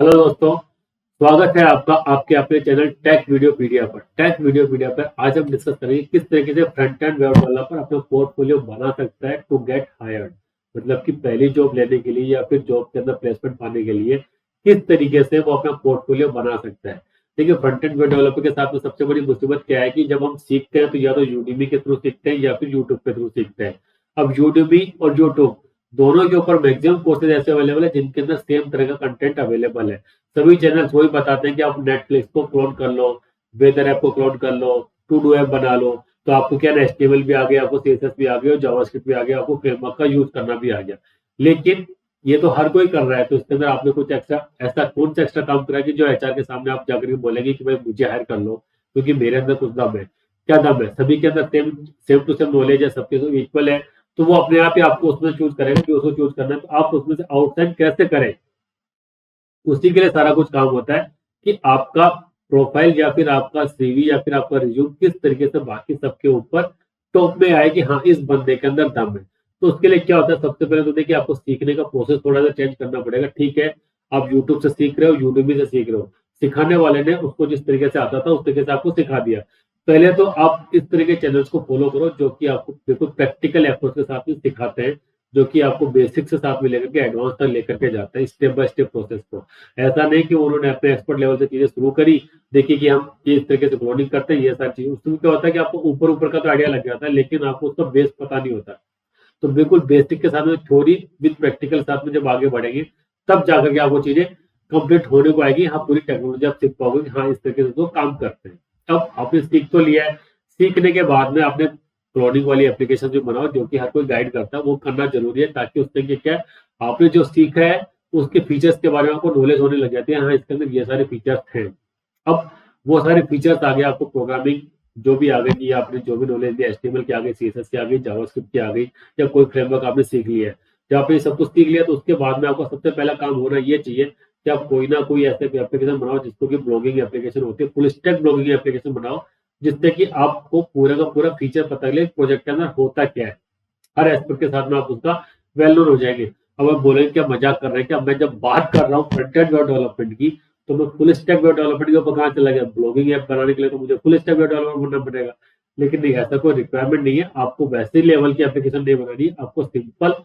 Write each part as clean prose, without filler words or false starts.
Hello दोस्तों, स्वागत है आपका आपके अपने चैनल टेक वीडियोपीडिया पर। टेक वीडियोपीडिया पर आज हम डिस्कस करेंगे किस तरीके से फ्रंट एंड वेब डेवलपर अपना पोर्टफोलियो बना सकता है टू गेट हायर्ड। मतलब कि पहली जॉब लेने के लिए या फिर जॉब के अंदर प्लेसमेंट पाने के लिए किस तरीके से वो अपना पोर्टफोलियो बना सकता है। देखिए, फ्रंट एंड वेब डेवलपर के साथ में सबसे बड़ी मुसीबत क्या है कि जब हम सीखते हैं तो या तो यूडीमी के थ्रू सीखते हैं या फिर यूट्यूब के थ्रू सीखते हैं। अब यूडीमी और यूट्यूब दोनों के ऊपर मैक्सिमम कोर्सेज ऐसे अवेलेबल है जिनके अंदर सेम तरह का कंटेंट अवेलेबल है। सभी चैनल्स वही बताते हैं कि आप नेटफ्लिक्स को क्लोन कर लो, वेदर ऐप को क्लोन कर लो, टू डू ऐप बना लो। तो आपको क्या ना, एचटीएमएल भी आ गया, आपको सीएसएस भी आ गया और जावास्क्रिप्ट भी आ गया, आपको फ्रेमवर्क का यूज करना भी आ गया। लेकिन ये तो हर कोई कर रहा है, तो इसके अंदर आपने कुछ एक्स्ट्रा ऐसा कौन सा एक्स्ट्रा काम करा है कि जो एचआर के सामने आप जाकर के बोलेंगे कि भाई मुझे हायर कर लो क्योंकि मेरे अंदर कुछ दम है। क्या दम है? सभी के अंदर same same to same knowledge है, सबके सब इक्वल है। तो वो अपने आप ही आपको उसमें चूज करेगा कि उसको चूज करना है। तो आप उसमें से आउटसाइड कैसे करें, उसी के लिए सारा कुछ काम होता है कि आपका प्रोफाइल या फिर आपका सीवी या फिर आपका रिज्यूम किस तरीके से बाकी सबके ऊपर टॉप में आए कि हाँ, इस बंदे के अंदर दम है। तो उसके लिए क्या होता है, सबसे पहले तो देखिए आपको सीखने का प्रोसेस थोड़ा सा चेंज करना पड़ेगा। ठीक है, आप यूट्यूब से सीख रहे हो, यूट्यूब से सीख रहे हो, सिखाने वाले ने उसको जिस तरीके से आता था उस तरीके से आपको सिखा दिया। पहले तो आप इस तरह के चैनल्स को फॉलो करो जो कि आपको बिल्कुल प्रैक्टिकल एप्रोच के साथ में सिखाते हैं, जो कि आपको बेसिक से साथ में लेकर के एडवांस तक लेकर के जाता है स्टेप बाय स्टेप प्रोसेस को। ऐसा नहीं कि उन्होंने अपने एक्सपर्ट लेवल से चीजें शुरू करी, देखिए कि हम ये इस तरीके से क्लोनिंग करते हैं, ये सारी चीजें। उसमें क्या होता है कि आपको ऊपर ऊपर का तो आइडिया लग जाता है लेकिन आपको उसका बेस पता नहीं होता। तो बिल्कुल बेसिक के साथ में थ्योरी विद प्रैक्टिकल साथ में जब आगे बढ़ेंगे तब जाकर के आपको चीजें कंप्लीट होने को आएगी। हाँ, पूरी टेक्नोलॉजी आप सीख पाओगे कि हाँ, इस तरीके से तो काम करते हैं। अब आपने सीख तो लिया है, सीखने के बाद में आपने क्लोनिंग वाली एप्लीकेशन जो बनाओ, जो कि हर कोई गाइड करता है, वो करना जरूरी है ताकि उससे क्या है, आपने जो सीखा है उसके फीचर्स के बारे में आपको नॉलेज होने लग जाती है। हाँ, इसके अंदर ये सारे फीचर्स हैं। अब वो सारे फीचर्स आ गए, आपको प्रोग्रामिंग जो भी आ गई, या आपने जो भी नॉलेज दी, एचटीएमएल की आ गई, सीएसएस की आ गई, जावास्क्रिप्ट की आ गई, या कोई फ्रेमवर्क आपने सीख लिया है। जब आपने सब कुछ सीख लिया तो उसके बाद में आपका सबसे पहला काम होना ये चाहिए कि आप कोई ना कोई ऐसे एप्लीकेशन बनाओ जिसको कि ब्लॉगिंग एप्लीकेशन होती है, फुल स्टैक ब्लॉगिंग एप्लीकेशन बनाओ, जिससे कि आपको पूरा का पूरा फीचर पता चले प्रोजेक्ट के अंदर होता क्या है। हर एस्पेक्ट के साथ में आप उसका वेल नोन हो जाएंगे। अब आप बोलेंगे क्या मजाक कर रहे हैं क्या, मैं जब बात कर रहा हूँ फ्रंट एंड वेब डेवलपमेंट की तो मैं फुल स्टैक वेब डेवलपमेंट के ऊपर कहाँ चला गया? ब्लॉगिंग ऐप बनाने के लिए तो मुझे फुल स्टैक वेब डेवलपर बनना पड़ेगा। लेकिन नहीं, ऐसा कोई रिक्वायरमेंट नहीं है। आपको वैसे लेवल की एप्लीकेशन नहीं बनानी है, आपको सिंपल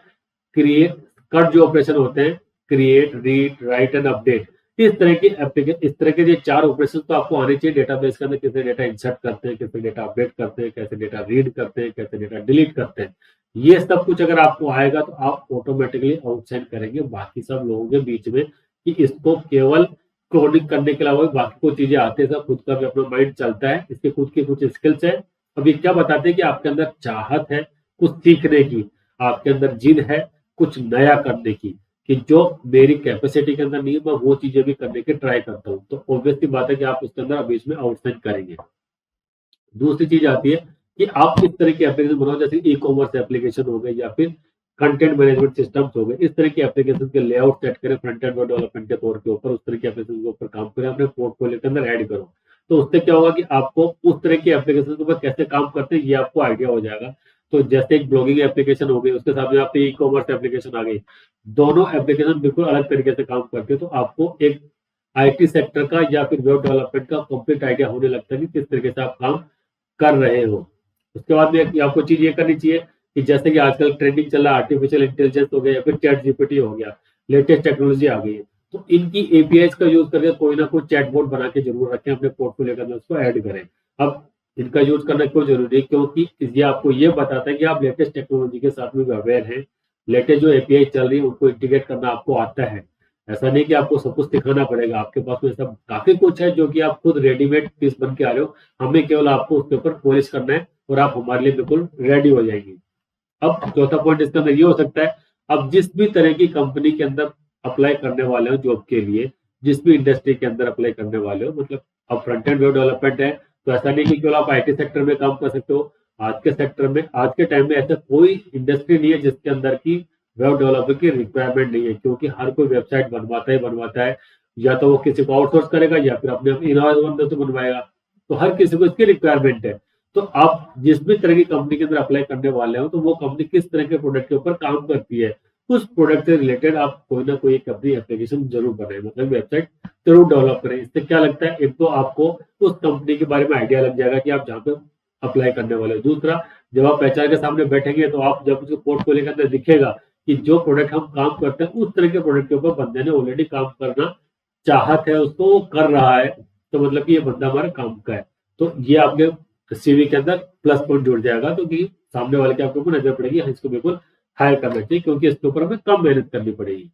क्रिएट कट जो ऑपरेशन होते हैं, create, read, right and update, इस तरह की एप्लीकेशन, इस तरह के ये 4 ऑपरेशन तो आपको आने चाहिए डेटाबेस के अंदर। कैसे डेटा इंसर्ट करते हैं, कैसे डेटा अपडेट करते हैं, कैसे डेटा रीड करते हैं, कैसे डेटा डिलीट करते हैं, ये सब कुछ अगर आपको आएगा तो आप ऑटोमेटिकली आउटसाइड करेंगे बाकी सब लोगों के बीच में कि इसको केवल कोडिंग करने के अलावा बाकी कुछ चीजें आते हैं। सब खुद का भी अपना माइंड चलता है, इसके खुद की कुछ स्किल्स है। अब ये क्या बताते हैं कि आपके अंदर चाहत है कुछ सीखने की, आपके अंदर जिद है कुछ नया करने की, कि जो मेरी कैपेसिटी के अंदर नहीं है मैं वो चीजें भी करने की ट्राई करता हूँ। तो ऑब्वियसली बात है कि आप उसके अंदर अभी इसमें आउटसाइड करेंगे। दूसरी चीज आती है कि आप किस तरह की एप्लीकेशन बनाओ, जैसे ई कॉमर्स एप्लीकेशन हो गए या फिर कंटेंट मैनेजमेंट सिस्टम्स हो गए। इस तरह की एप्लीकेशन के लेआउट सेट करें फ्रंट एंड डेवलपमेंट के तौर के ऊपर, उस तरह की एप्लीकेशन के ऊपर काम करें, अपने पोर्टफोलियो के अंदर ऐड करो। तो उससे क्या होगा कि आपको उस तरह की एप्लीकेशन के ऊपर कैसे काम करते हैं ये आपको आइडिया हो जाएगा। तो जैसे एक ब्लॉगिंग एप्लीकेशन हो गई, उसके साथ में आपकी ई कॉमर्स एप्लीकेशन आ गई, दोनों एप्लीकेशन बिल्कुल अलग तरीके से काम करते हैं। तो आपको एक आईटी सेक्टर का या फिर वेब डेवलपमेंट का कंप्लीट आइडिया होने लगता है कि किस तरीके से आप काम कर रहे हो। उसके बाद में आपको चीज ये करनी चाहिए कि जैसे कि आजकल ट्रेंडिंग चल रहा है, आर्टिफिशियल इंटेलिजेंस हो गया या फिर चैट जीपीटी हो गया, लेटेस्ट टेक्नोलॉजी आ गई है। तो इनकी एपीआई का यूज करके कोई ना कोई चैटबॉट बना के जरूर रखें अपने पोर्टफोलियो के अंदर, उसको ऐड करें। अब इनका यूज करना क्यों जरूरी है? क्योंकि ये आपको ये बताता है कि आप लेटेस्ट टेक्नोलॉजी के साथ में अवेयर हैं, लेटेस्ट जो एपीआई चल रही है उनको इंटीग्रेट करना आपको आता है। ऐसा नहीं कि आपको सब कुछ सिखाना पड़ेगा, आपके पास में सब काफी कुछ है जो कि आप खुद रेडीमेड पीस बन के आ रहे हो। हमें केवल आपको उसके ऊपर पॉलिश करना है और आप हमारे लिए बिल्कुल रेडी हो जाएंगे। अब चौथा पॉइंट इसके अंदर ये हो सकता है, अब जिस भी तरह की कंपनी के अंदर अप्लाई करने वाले हो जॉब के लिए, जिस भी इंडस्ट्री के अंदर अप्लाई करने वाले हो, मतलब अब फ्रंट एंड वेब डेवलपमेंट है तो ऐसा नहीं कि केवल आप आईटी सेक्टर में काम कर सकते हो। आज के सेक्टर में, आज के टाइम में ऐसा कोई इंडस्ट्री नहीं है जिसके अंदर की वेब डेवलपर की रिक्वायरमेंट नहीं है, क्योंकि हर कोई वेबसाइट बनवाता है, या तो वो किसी को आउटसोर्स करेगा या फिर अपने इन हाउस बंदे से बनवाएगा। तो हर किसी को इसकी रिक्वायरमेंट है। तो आप जिस भी तरह की कंपनी के अंदर अप्लाई करने वाले हो तो वो कंपनी किस तरह के प्रोडक्ट के ऊपर काम करती है, उस प्रोडक्ट से रिलेटेड आप कोई ना कोई एक अपनी एप्लीकेशन जरूर बनाए, मतलब वेबसाइट जरूर डेवलप करें। इससे क्या लगता है, एक तो आपको उस कंपनी के बारे में आइडिया लग जाएगा कि आप जहाँ पे अप्लाई करने वाले हो। दूसरा, जब आप एचआर के सामने बैठेंगे तो आप जब उसके पोर्टफोलियो के अंदर दिखेगा कि जो प्रोडक्ट हम काम करते हैं उस तरह के प्रोडक्ट के ऊपर बंदे ने ऑलरेडी काम करना चाहत है, उसको वो कर रहा है, तो मतलब कि ये बंदा हमारे काम का है। तो ये आपके सीवी के अंदर प्लस पॉइंट जुड़ जाएगा, तो कि सामने वाले के आपके ऊपर नजर पड़ेगी, हाँ, इसको बिल्कुल हायर करना चाहिए, क्योंकि इसके ऊपर हमें कम मेहनत करनी पड़ेगी।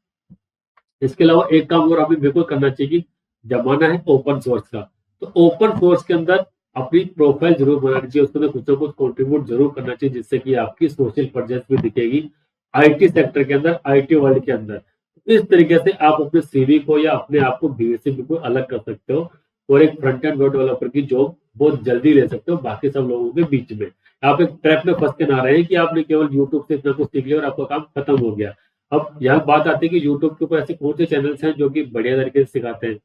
इसके अलावा एक काम और हमें बिल्कुल करना चाहिए कि जमाना है ओपन सोर्स का, तो ओपन सोर्स के अंदर अपनी प्रोफाइल जरूर बनानी चाहिए, उसके अंदर कुछ ना कुछ कॉन्ट्रीब्यूट जरूर करना चाहिए, जिससे कि आपकी सोशल प्रेजेंस भी दिखेगी आईटी सेक्टर के अंदर, आईटी वर्ल्ड के अंदर। इस तरीके से आप अपने सीवी को या अपने आप को भीड़ से बिल्कुल अलग कर सकते हो, और एक फ्रंट एंड वेब डेवलपर की जॉब बहुत जल्दी ले सकते हो बाकी सब लोगों के बीच में। आप एक ट्रैप में फंस के ना रहे कि आपने केवल यूट्यूब से इतना कुछ सीख लिया और आपका काम खत्म हो गया। अब यहाँ बात आती है कि यूट्यूब के ऊपर ऐसे कौन से चैनल्स हैं जो कि बढ़िया तरीके से सिखाते हैं।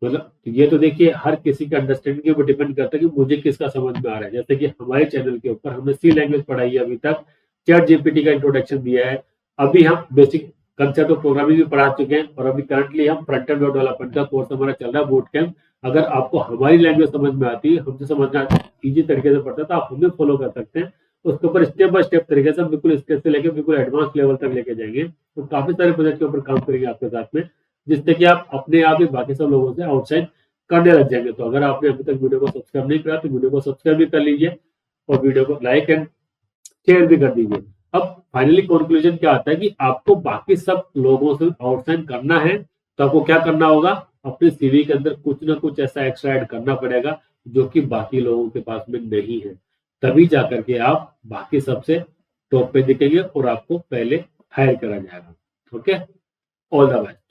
मतलब ये तो देखिए हर किसी के अंडरस्टैंडिंग के ऊपर डिपेंड करता है कि मुझे किसका समझ में आ रहा है। जैसे कि हमारे चैनल के ऊपर हमने सी लैंग्वेज पढ़ाई है अभी तक, चैट जीपीटी का इंट्रोडक्शन दिया है, अभी हम बेसिक कंसेप्ट ऑफ प्रोग्रामिंग भी पढ़ा चुके हैं, और अभी करंटली हम फ्रंट एंड वेब डेवलपमेंट का कोर्स हमारा चल रहा है, बूट कैंप। अगर आपको हमारी लैंग्वेज समझ में आती है, हमसे समझना इजी तरीके से पड़ता है, तो आप हमें फॉलो कर सकते हैं। उसके ऊपर स्टेप बाय स्टेप तरीके से हम बिल्कुल स्केच से लेके बिल्कुल एडवांस लेवल तक लेके जाएंगे, तो काफी सारे प्रोजेक्ट के ऊपर काम करेंगे आपके साथ में, जिससे कि आप अपने आप ही बाकी सब लोगों से आउटसाइड करने लग जाएंगे। तो अगर आपने अभी तक वीडियो को सब्सक्राइब नहीं करा तो वीडियो को सब्सक्राइब भी कर लीजिए, और वीडियो को लाइक एंड शेयर भी कर दीजिए। अब फाइनली कंक्लूजन क्या आता है कि आपको बाकी सब लोगों से आउटशाइन करना है, तो आपको क्या करना होगा, अपने सीवी के अंदर कुछ ना कुछ ऐसा एक्स्ट्रा ऐड करना पड़ेगा जो कि बाकी लोगों के पास में नहीं है। तभी जाकर के आप बाकी सबसे टॉप पे दिखेंगे और आपको पहले हायर करा जाएगा। Okay, all the best.